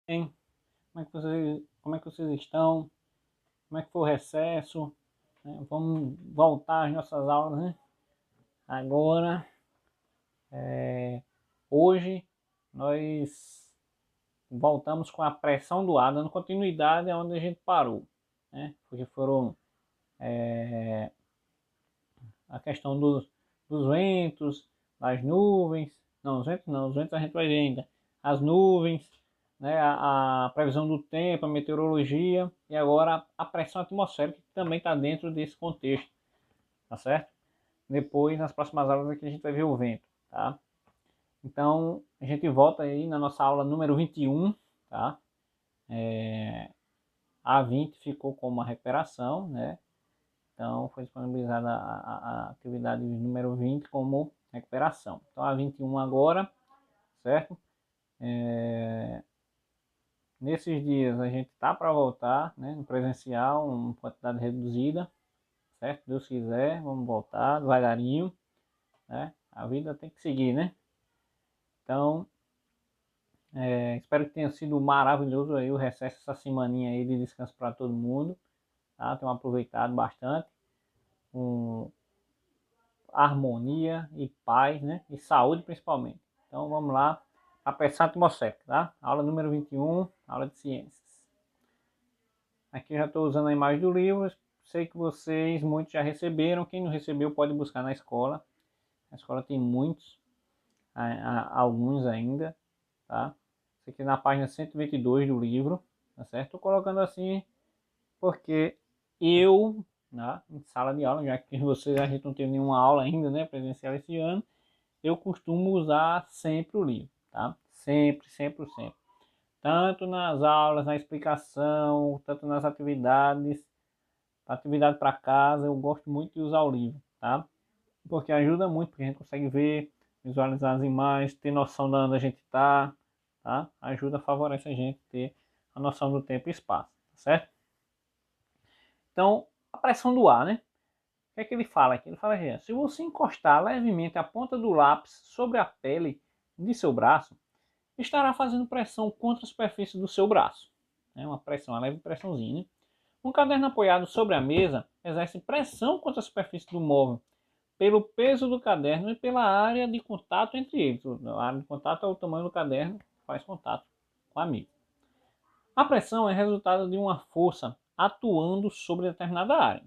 bem? Como é que vocês estão? Como é que foi o recesso? Vamos voltar às nossas aulas, né? Agora, hoje, nós voltamos com a pressão do ar, dando continuidade aonde a gente parou, né? Porque foram a questão dos ventos, das nuvens, não, os ventos a gente vai ver ainda, as nuvens, né, a previsão do tempo, a meteorologia e agora a pressão atmosférica que também está dentro desse contexto, tá certo? Depois, nas próximas aulas aqui a gente vai ver o vento, tá? Então, a gente volta aí na nossa aula número 21, tá? A 20 ficou como uma recuperação, né? Então, foi disponibilizada a atividade número 20 como recuperação. Então, a 21 agora, certo? Nesses dias a gente tá para voltar, né? No presencial, uma quantidade reduzida, certo? Deus quiser, vamos voltar devagarinho, né? A vida tem que seguir, né? Então, espero que tenha sido maravilhoso aí o recesso, essa semaninha aí de descanso para todo mundo, tá? Tenham aproveitado bastante, com harmonia e paz, né? E saúde principalmente. Então vamos lá, a pressão atmosférica, tá? Aula número 21, aula de ciências. Aqui eu já estou usando a imagem do livro, sei que vocês, muitos já receberam, quem não recebeu pode buscar na escola. A escola tem muitos, alguns ainda, tá? Isso aqui na página 122 do livro, tá certo? Estou colocando assim porque eu, né, em sala de aula, já que vocês, a gente não teve nenhuma aula ainda, né, presencial esse ano, eu costumo usar sempre o livro, tá? Sempre, sempre, sempre. Tanto nas aulas, na explicação, tanto nas atividades, atividade para casa, eu gosto muito de usar o livro, tá? Porque ajuda muito, porque a gente consegue ver, visualizar as imagens, ter noção de onde a gente está, tá? Ajuda, favorece a gente ter a noção do tempo e espaço, tá certo? Então, a pressão do ar, né? O que é que ele fala aqui? Ele fala assim, se você encostar levemente a ponta do lápis sobre a pele de seu braço, estará fazendo pressão contra a superfície do seu braço. É uma pressão, uma leve pressãozinha. Né? Um caderno apoiado sobre a mesa exerce pressão contra a superfície do móvel, pelo peso do caderno e pela área de contato entre eles. A área de contato é o tamanho do caderno, faz contato com a mesa. A pressão é resultado de uma força atuando sobre determinada área.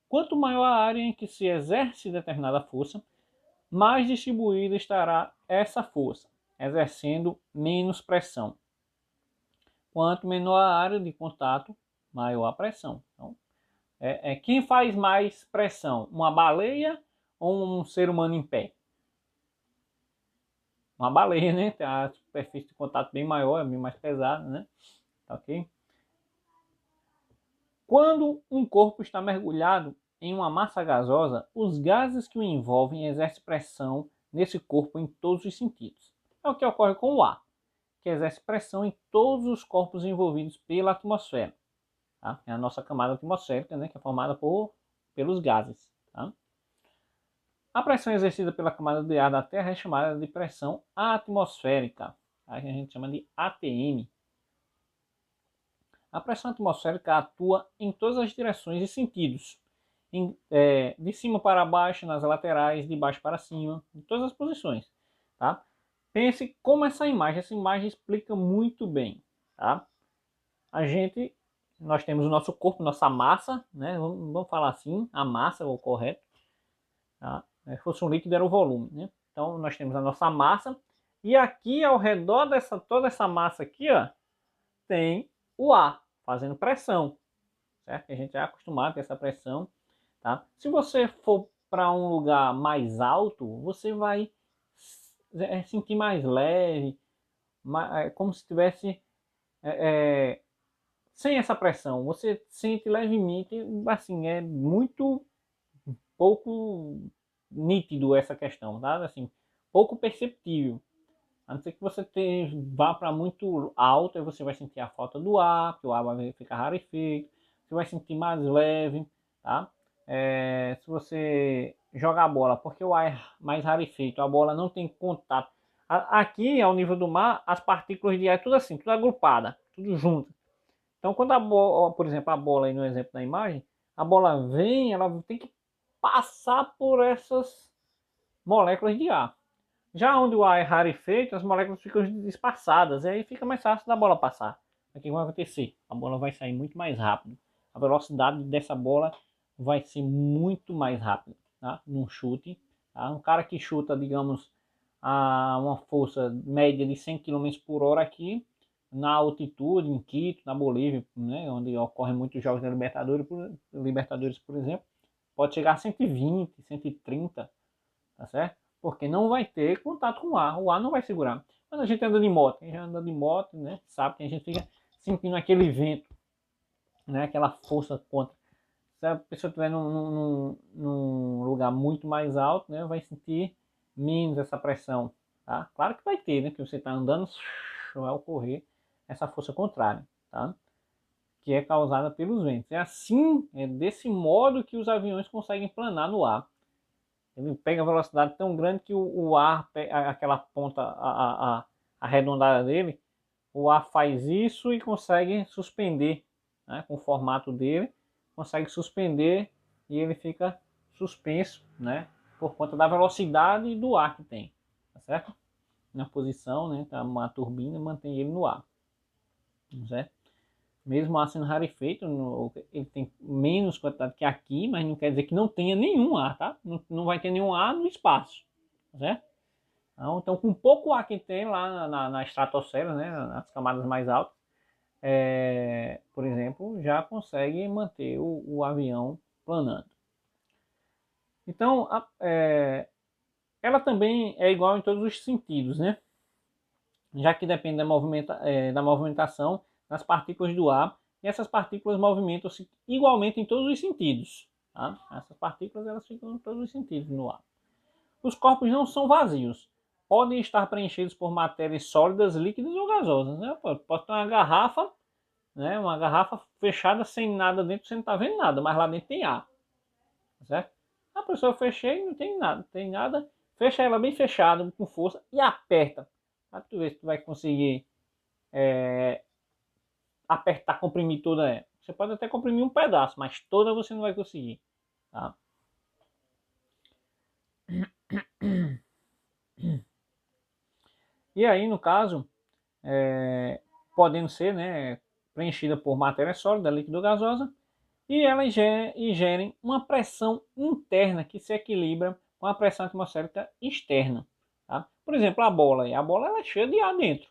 Quanto maior a área em que se exerce determinada força, mais distribuída estará essa força, exercendo menos pressão. Quanto menor a área de contato, maior a pressão. Então, quem faz mais pressão? Uma baleia ou um ser humano em pé? Uma baleia, né? Tem a superfície de contato bem maior, é bem mais pesada, né? Tá ok? Quando um corpo está mergulhado em uma massa gasosa, os gases que o envolvem exercem pressão nesse corpo em todos os sentidos. É o que ocorre com o ar, que exerce pressão em todos os corpos envolvidos pela atmosfera. Tá? É a nossa camada atmosférica, né, que é formada pelos gases. Tá? A pressão exercida pela camada de ar da Terra é chamada de pressão atmosférica. A gente chama de ATM. A pressão atmosférica atua em todas as direções e sentidos. De cima para baixo, nas laterais, de baixo para cima, em todas as posições. Tá? Pense como essa imagem explica muito bem. Tá? Nós temos o nosso corpo, nossa massa, né? Vamos falar assim, a massa é o correto. Tá? Se fosse um líquido era o volume. Né? Então nós temos a nossa massa e aqui ao redor toda essa massa aqui, ó, tem o ar fazendo pressão, certo? A gente é acostumado com essa pressão, tá? Se você for para um lugar mais alto, você vai sentir mais leve, como se estivesse sem essa pressão. Você sente levemente, assim, é muito pouco nítido essa questão, tá? Assim, pouco perceptível. A não ser que você vá para muito alto, aí você vai sentir a falta do ar, porque o ar vai ficar rarefeito, você vai sentir mais leve, tá? Se você jogar a bola, porque o ar é mais rarefeito, a bola não tem contato, Aqui, ao nível do mar, as partículas de ar é tudo assim, tudo agrupada, tudo junto. Então, quando a bola, por exemplo, a bola aí no exemplo da imagem, a bola vem, ela tem que passar por essas moléculas de ar. Já onde o ar é rarefeito, as moléculas ficam espaçadas, e aí fica mais fácil da bola passar. O que vai acontecer? A bola vai sair muito mais rápido. A velocidade dessa bola vai ser muito mais rápida, tá? Num chute. Tá? Um cara que chuta, digamos, a uma força média de 100 km por hora aqui, na altitude, em Quito, na Bolívia, né, onde ocorrem muitos jogos da Libertadores, por exemplo, pode chegar a 120, 130, tá certo? Porque não vai ter contato com o ar não vai segurar. Quando a gente anda de moto, quem já anda de moto, né, sabe que a gente fica sentindo aquele vento, né, aquela força contra. Se a pessoa estiver num lugar muito mais alto, né, vai sentir menos essa pressão, tá? Claro que vai ter, né, que você está andando, vai ocorrer essa força contrária, tá? Que é causada pelos ventos. É assim, é desse modo que os aviões conseguem planar no ar. Ele pega a velocidade tão grande que o ar, aquela ponta arredondada dele, o ar faz isso e consegue suspender, né, com o formato dele, consegue suspender e ele fica suspenso, né, por conta da velocidade do ar que tem, tá certo? Na posição, né, uma turbina mantém ele no ar, tá certo? Mesmo ar sendo rarefeito, ele tem menos quantidade que aqui, mas não quer dizer que não tenha nenhum ar, tá? Não vai ter nenhum ar no espaço, certo? Então, com pouco ar que tem lá na estratosfera, né, nas camadas mais altas, por exemplo, já consegue manter o avião planando. Então, ela também é igual em todos os sentidos, né? Já que depende da movimentação das partículas do ar, e essas partículas movimentam-se igualmente em todos os sentidos. Tá? Essas partículas elas ficam em todos os sentidos no ar. Os corpos não são vazios, podem estar preenchidos por matérias sólidas, líquidas ou gasosas. Né? Pode ter uma garrafa fechada sem nada dentro, você não está vendo nada, mas lá dentro tem ar. Certo? A pessoa fechei, não tem nada, fecha ela bem fechada, com força, e aperta. Para tu ver se tu vai conseguir apertar, comprimir toda ela. Você pode até comprimir um pedaço, mas toda você não vai conseguir. Tá? E aí, no caso, podendo ser, né, preenchida por matéria sólida, líquida ou gasosa, e elas gerem uma pressão interna que se equilibra com a pressão atmosférica externa. Tá? Por exemplo, a bola ela é cheia de ar dentro.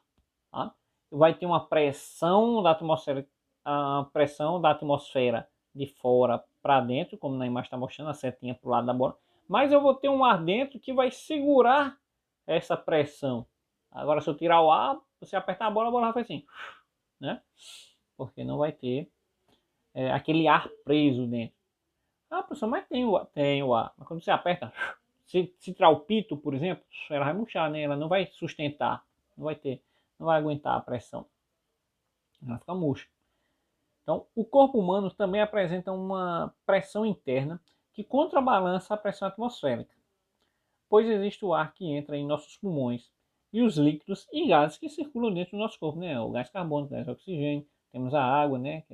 Tá? Vai ter uma pressão da atmosfera, a pressão da atmosfera de fora para dentro, como na imagem está mostrando, a setinha para o lado da bola. Mas eu vou ter um ar dentro que vai segurar essa pressão. Agora, se eu tirar o ar, você apertar a bola vai fazer assim, né? Porque não vai ter aquele ar preso dentro. Ah, professor, mas tem o ar. Mas quando você aperta, se tirar o pito, por exemplo, ela vai murchar, né? Ela não vai sustentar, não vai aguentar a pressão. Ela fica murcha. Então, o corpo humano também apresenta uma pressão interna que contrabalança a pressão atmosférica, pois existe o ar que entra em nossos pulmões e os líquidos e gases que circulam dentro do nosso corpo, né? O gás carbônico, o gás oxigênio, temos a água, né?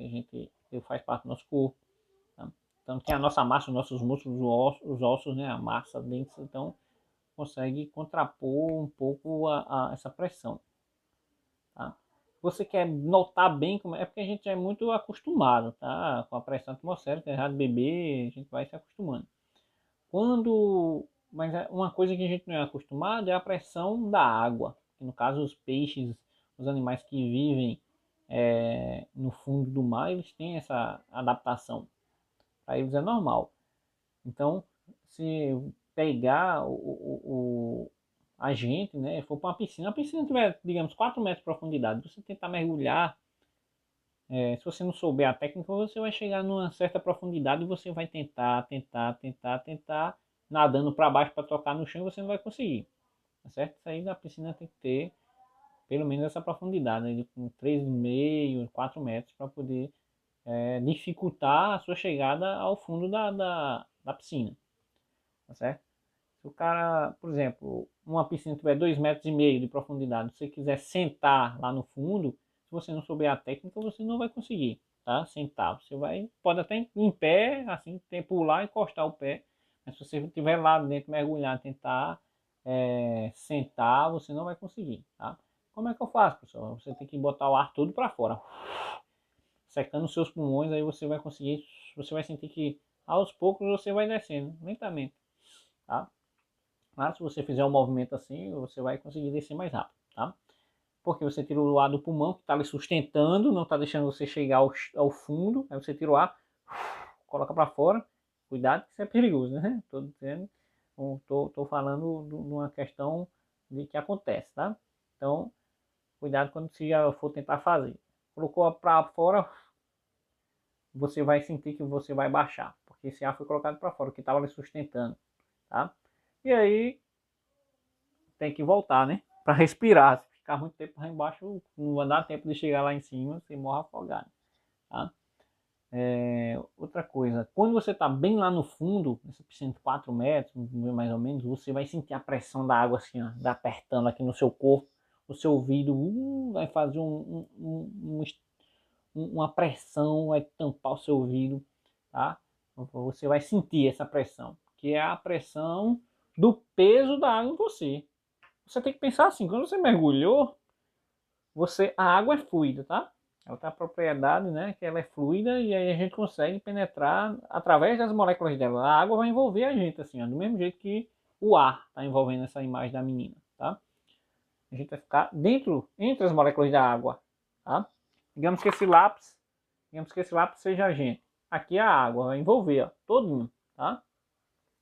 Que faz parte do nosso corpo. Tá? Então, tem a nossa massa, os nossos músculos, os ossos, né? A massa densa, então consegue contrapor um pouco essa pressão. Tá? Você quer notar bem como é porque a gente já é muito acostumado, tá? Com a pressão atmosférica, errado beber, a gente vai se acostumando. Mas uma coisa que a gente não é acostumado é a pressão da água. No caso, os peixes, os animais que vivem no fundo do mar, eles têm essa adaptação. Para eles é normal. Então, se pegar a gente, né, for para uma piscina, a piscina tiver, digamos, 4 metros de profundidade, você tentar mergulhar, se você não souber a técnica, você vai chegar numa certa profundidade e você vai tentar, nadando para baixo para tocar no chão e você não vai conseguir. Tá certo? Isso aí na piscina tem que ter pelo menos essa profundidade, né, de 3,5, 4 metros, para poder dificultar a sua chegada ao fundo da piscina. Tá certo? Se Se o cara, por exemplo, uma piscina tiver 2,5 metros de profundidade, se você quiser sentar lá no fundo, se você não souber a técnica, você não vai conseguir, tá? Sentar. Você vai, pode até em pé, assim, pular, encostar o pé, mas se você estiver lá dentro, mergulhar, tentar sentar, você não vai conseguir, tá? Como é que eu faço, pessoal? Você tem que botar o ar todo para fora, secando os seus pulmões, aí você vai conseguir, você vai sentir que aos poucos você vai descendo, lentamente, tá? Mas se você fizer um movimento assim, você vai conseguir descer mais rápido, tá? Porque você tira o ar do pulmão, que está ali sustentando, não está deixando você chegar ao fundo, aí você tira o ar, coloca para fora, cuidado que isso é perigoso, né? Tô dizendo, tô falando de uma questão de que acontece, tá? Então, cuidado quando você já for tentar fazer. Colocou para fora, você vai sentir que você vai baixar, porque esse ar foi colocado para fora, que estava ali sustentando, tá? E aí tem que voltar, né? Para respirar. Se ficar muito tempo lá embaixo, não vai dar tempo de chegar lá em cima, você morre afogado, tá? Outra coisa, quando você está bem lá no fundo, nessa piscina de 4 metros, mais ou menos, você vai sentir a pressão da água assim, ó, apertando aqui no seu corpo, o seu ouvido vai fazer uma pressão, vai tampar o seu ouvido, tá? Você vai sentir essa pressão, que é a pressão do peso da água em você. Você tem que pensar assim, quando você mergulhou, a água é fluida, tá? Ela tem a propriedade, né, que ela é fluida e aí a gente consegue penetrar através das moléculas dela. A água vai envolver a gente, assim, ó, do mesmo jeito que o ar está envolvendo essa imagem da menina, tá? A gente vai ficar dentro, entre as moléculas da água, tá? Digamos que esse lápis seja a gente. Aqui a água vai envolver, ó, todinho, tá?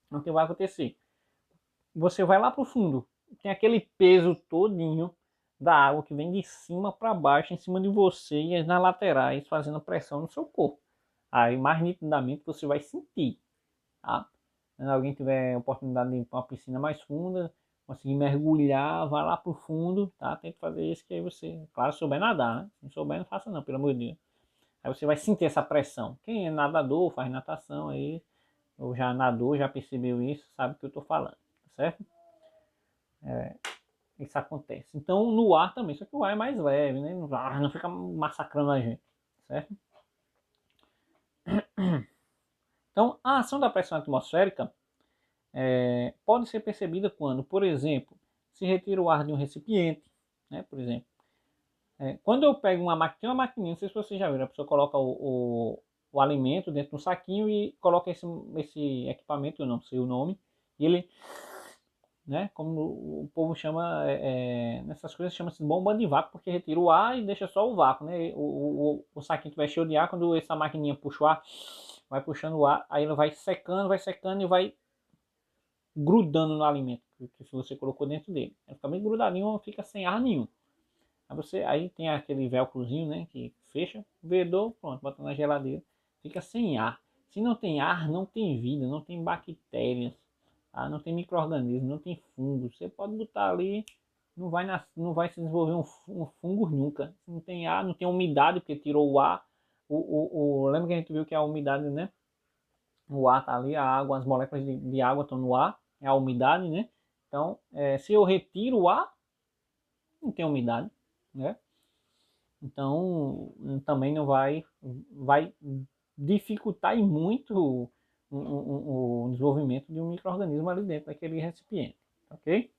Então o que vai acontecer? Você vai lá pro fundo, tem aquele peso todinho da água que vem de cima para baixo, em cima de você e nas laterais, fazendo pressão no seu corpo. Aí mais nitidamente você vai sentir, tá? Se alguém tiver oportunidade de ir para uma piscina mais funda, conseguir mergulhar, vá lá pro fundo, tá? Tente fazer isso que aí você, claro, souber nadar, né? Se não souber, não faça não, pelo amor de Deus. Aí você vai sentir essa pressão. Quem é nadador, faz natação aí, ou já nadou, já percebeu isso, sabe o que eu estou falando, tá certo? Isso acontece. Então no ar também, só que o ar é mais leve, né? Não fica massacrando a gente, certo? Então a ação da pressão atmosférica pode ser percebida quando, por exemplo, se retira o ar de um recipiente, né? Por exemplo, quando eu pego uma maquininha, não sei se vocês já viram, a pessoa coloca o alimento dentro de um saquinho e coloca esse equipamento, eu não sei o nome, e ele, né, como o povo chama, nessas coisas chama-se bomba de vácuo, porque retira o ar e deixa só o vácuo, né? O saquinho estiver cheio de ar, quando essa maquininha puxa o ar, vai puxando o ar, aí ele vai secando e vai grudando no alimento que você colocou dentro dele. Ele fica bem grudadinho, não fica sem ar nenhum. Aí tem aquele velcrozinho, né, que fecha, vedou, pronto, bota na geladeira, fica sem ar. Se não tem ar, não tem vida, não tem bactérias, tá? Não tem micro-organismos, não tem fungos. Você pode botar ali, não vai se desenvolver um fungo nunca. Se não tem ar, não tem umidade, porque tirou o ar. Lembra que a gente viu que a umidade, né? O ar tá ali, a água, as moléculas de água estão no ar, é a umidade, né? Então, se eu retiro o ar, não tem umidade, né? Então, também não vai dificultar muito o desenvolvimento de um micro-organismo ali dentro daquele recipiente, ok?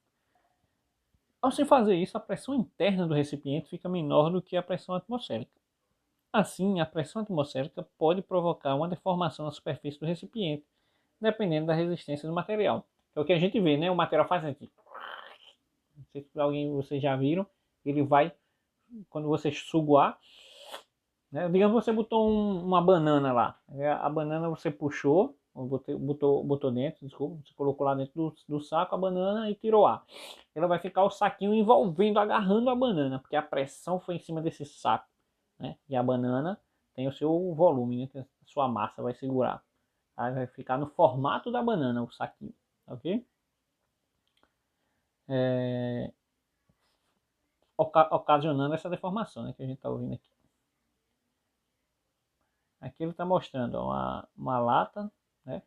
Ao se fazer isso, a pressão interna do recipiente fica menor do que a pressão atmosférica. Assim, a pressão atmosférica pode provocar uma deformação na superfície do recipiente, dependendo da resistência do material. É o que a gente vê, né? O material faz aqui. Não sei se vocês já viram, ele vai, quando você suga o ar, né? Digamos que você botou uma banana lá. A banana você puxou, botou dentro, desculpa, você colocou lá dentro do saco a banana e tirou ar. Ela vai ficar o saquinho envolvendo, agarrando a banana, porque a pressão foi em cima desse saco, né? E a banana tem o seu volume, né? A sua massa vai segurar. Aí vai ficar no formato da banana o saquinho, ok? Ocasionando essa deformação, né, que a gente está ouvindo aqui. Aqui ele está mostrando ó, uma lata, né,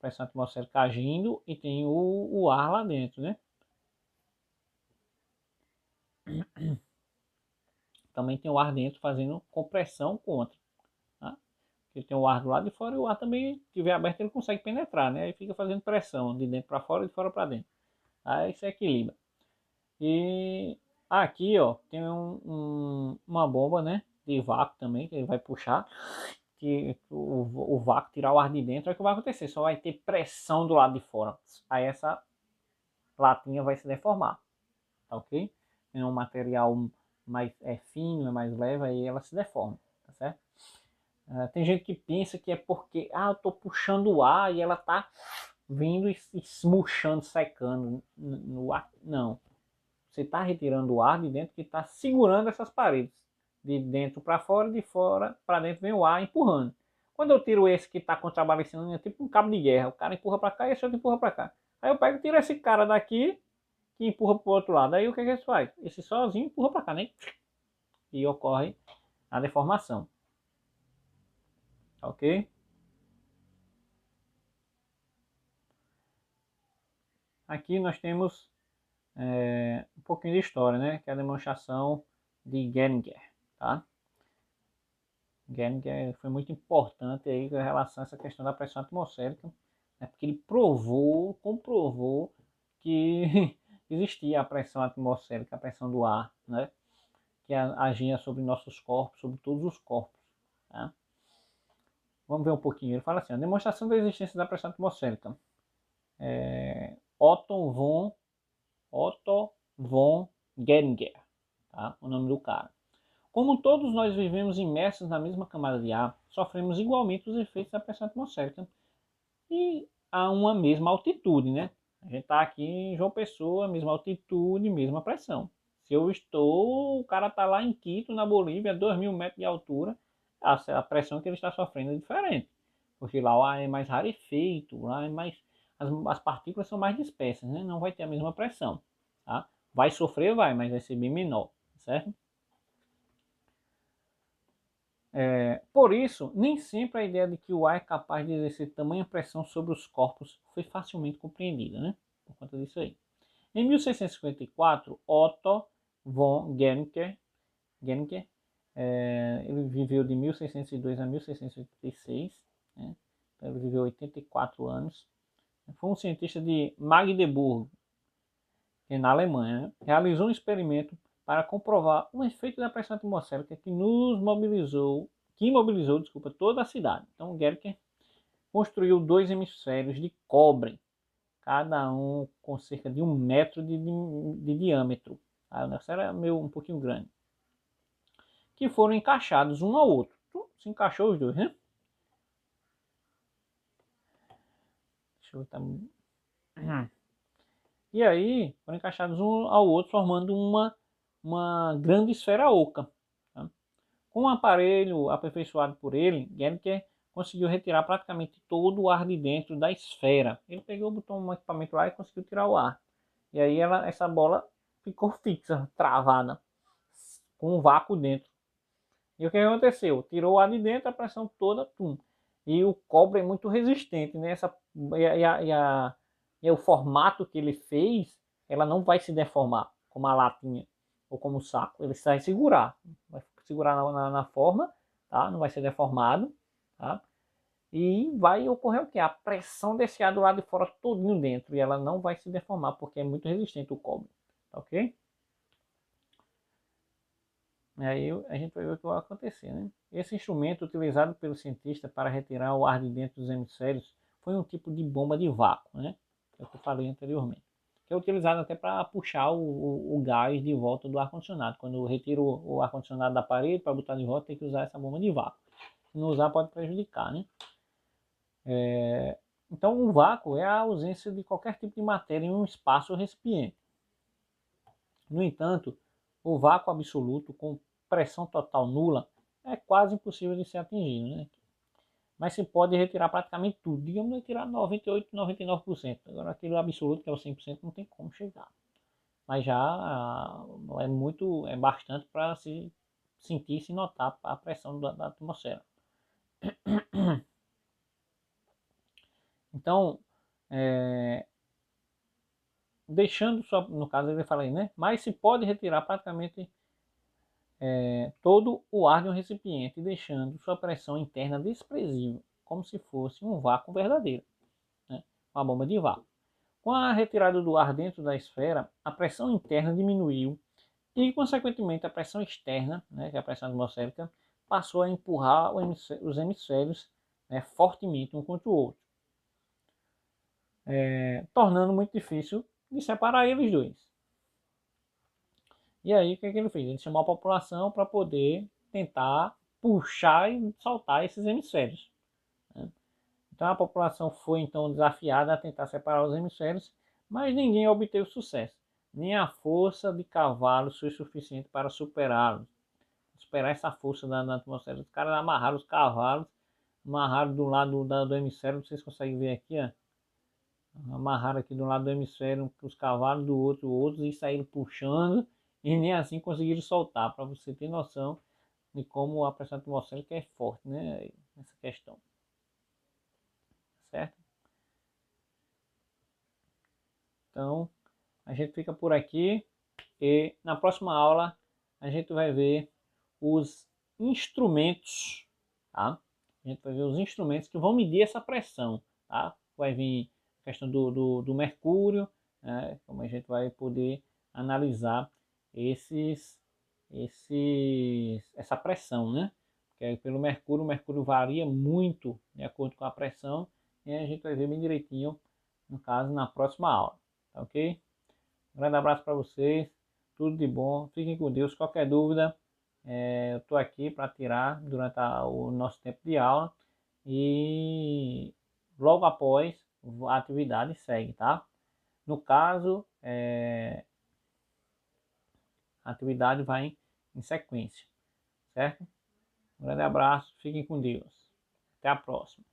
pressão atmosférica agindo e tem o ar lá dentro, né? Também tem o ar dentro fazendo compressão contra, tá? Porque tem o ar do lado de fora e o ar também, se estiver aberto, ele consegue penetrar, né? Aí fica fazendo pressão de dentro para fora e de fora para dentro. Aí se equilibra. E aqui, ó, tem uma bomba, né? De vácuo também, que ele vai puxar. Que o vácuo tirar o ar de dentro. É o que vai acontecer. Só vai ter pressão do lado de fora. Aí essa latinha vai se deformar. Tá ok? É um material mais fino, é mais leve, aí ela se deforma. Tá certo? Tem gente que pensa que é porque eu tô puxando o ar e ela tá vindo e murchando, secando no ar. Não. Você está retirando o ar de dentro que está segurando essas paredes. De dentro para fora, de fora para dentro vem o ar empurrando. Quando eu tiro esse que está contrabalançando, é tipo um cabo de guerra. O cara empurra para cá e esse outro empurra para cá. Aí eu pego e tiro esse cara daqui que empurra para o outro lado. Aí o que é que ele faz? Esse sozinho empurra para cá, né? E ocorre a deformação. Ok? Aqui nós temos um pouquinho de história, né? Que é a demonstração de Geiger, tá? Geiger foi muito importante aí em relação a essa questão da pressão atmosférica, né? Porque ele comprovou que existia a pressão atmosférica, a pressão do ar, né? Que agia sobre nossos corpos, sobre todos os corpos. Tá? Vamos ver um pouquinho. Ele fala assim: a demonstração da existência da pressão atmosférica. Otto von Geiger, tá? O nome do cara. Como todos nós vivemos imersos na mesma camada de ar, sofremos igualmente os efeitos da pressão atmosférica e a uma mesma altitude, né? A gente está aqui em João Pessoa, mesma altitude, mesma pressão. Se eu estou, o cara está lá em Quito, na Bolívia, 2.000 metros de altura, a pressão que ele está sofrendo é diferente. Porque lá o ar é mais rarefeito, lá é mais, as partículas são mais dispersas, né? Não vai ter a mesma pressão, tá? Vai sofrer, mas vai ser bem menor, certo? Por isso, nem sempre a ideia de que o ar é capaz de exercer tamanha pressão sobre os corpos foi facilmente compreendida, né? Por conta disso aí. Em 1654, Otto von Guericke, ele viveu de 1602 a 1686, né? Então ele viveu 84 anos. Foi um cientista de Magdeburgo, que é na Alemanha, né? Realizou um experimento para comprovar o efeito da pressão atmosférica que imobilizou toda a cidade. Então, Guericke construiu 2 hemisférios de cobre, cada um com cerca de 1 metro de diâmetro. O negócio era um pouquinho grande. Que foram encaixados um ao outro. Se encaixou os dois, né? Deixa eu ver. E aí, foram encaixados um ao outro, formando uma grande esfera oca. Tá? Com um aparelho aperfeiçoado por ele, Guericke conseguiu retirar praticamente todo o ar de dentro da esfera. Ele pegou, botou um equipamento lá e conseguiu tirar o ar. E aí essa bola ficou fixa, travada, com um vácuo dentro. E o que aconteceu? Tirou o ar de dentro, a pressão toda, tum. E o cobre é muito resistente, né? E o formato que ele fez, ela não vai se deformar como a latinha ou como o saco. Ele vai segurar na forma, tá? Não vai ser deformado, tá? E vai ocorrer o que? A pressão desse ar do lado de fora todinho dentro e ela não vai se deformar porque é muito resistente o cobre, tá ok? E aí a gente vai ver o que vai acontecer, né? Esse instrumento utilizado pelo cientista para retirar o ar de dentro dos hemisférios foi um tipo de bomba de vácuo, né? Que é o que eu falei anteriormente. Que é utilizado até para puxar o gás de volta do ar-condicionado. Quando eu retiro o ar-condicionado da parede para botar de volta, tem que usar essa bomba de vácuo. Se não usar, pode prejudicar, né? Então, o vácuo é a ausência de qualquer tipo de matéria em um espaço ou recipiente. No entanto, o vácuo absoluto com pressão total nula é quase impossível de ser atingido, né? Mas se pode retirar praticamente tudo, digamos retirar 98, 99%. Agora aquele absoluto que é o 100% não tem como chegar. Mas já é bastante para se sentir, se notar a pressão da atmosfera. Então, deixando só, no caso ele fala aí, né? Mas se pode retirar praticamente todo o ar de um recipiente, deixando sua pressão interna desprezível, como se fosse um vácuo verdadeiro, né? Uma bomba de vácuo. Com a retirada do ar dentro da esfera, a pressão interna diminuiu e, consequentemente, a pressão externa, né, que é a pressão atmosférica, passou a empurrar os hemisférios, né, fortemente um contra o outro, tornando muito difícil de separar eles dois. E aí, o que ele fez? Ele chamou a população para poder tentar puxar e soltar esses hemisférios, né? Então, a população foi então desafiada a tentar separar os hemisférios, mas ninguém obteve sucesso. Nem a força de cavalos foi suficiente para superá-los. Superar essa força da atmosfera. Os caras amarraram os cavalos, amarraram do lado do hemisfério, vocês conseguem ver aqui, ó. Amarraram aqui do lado do hemisfério os cavalos, do outro outros, e saíram puxando, e nem assim conseguiram soltar, para você ter noção de como a pressão atmosférica é forte, né, nessa questão, certo? Então, a gente fica por aqui, e na próxima aula a gente vai ver os instrumentos, tá? A gente vai ver os instrumentos que vão medir essa pressão, tá? Vai vir a questão do mercúrio, né? Como a gente vai poder analisar essa pressão, né? Porque pelo mercúrio, o mercúrio varia muito de acordo com a pressão, e a gente vai ver bem direitinho, no caso, na próxima aula, tá ok? Um grande abraço para vocês, tudo de bom, fiquem com Deus. Qualquer dúvida, eu estou aqui para tirar durante o nosso tempo de aula, e logo após a atividade segue, tá? No caso, a atividade vai em sequência, certo? Um grande abraço, fiquem com Deus. Até a próxima.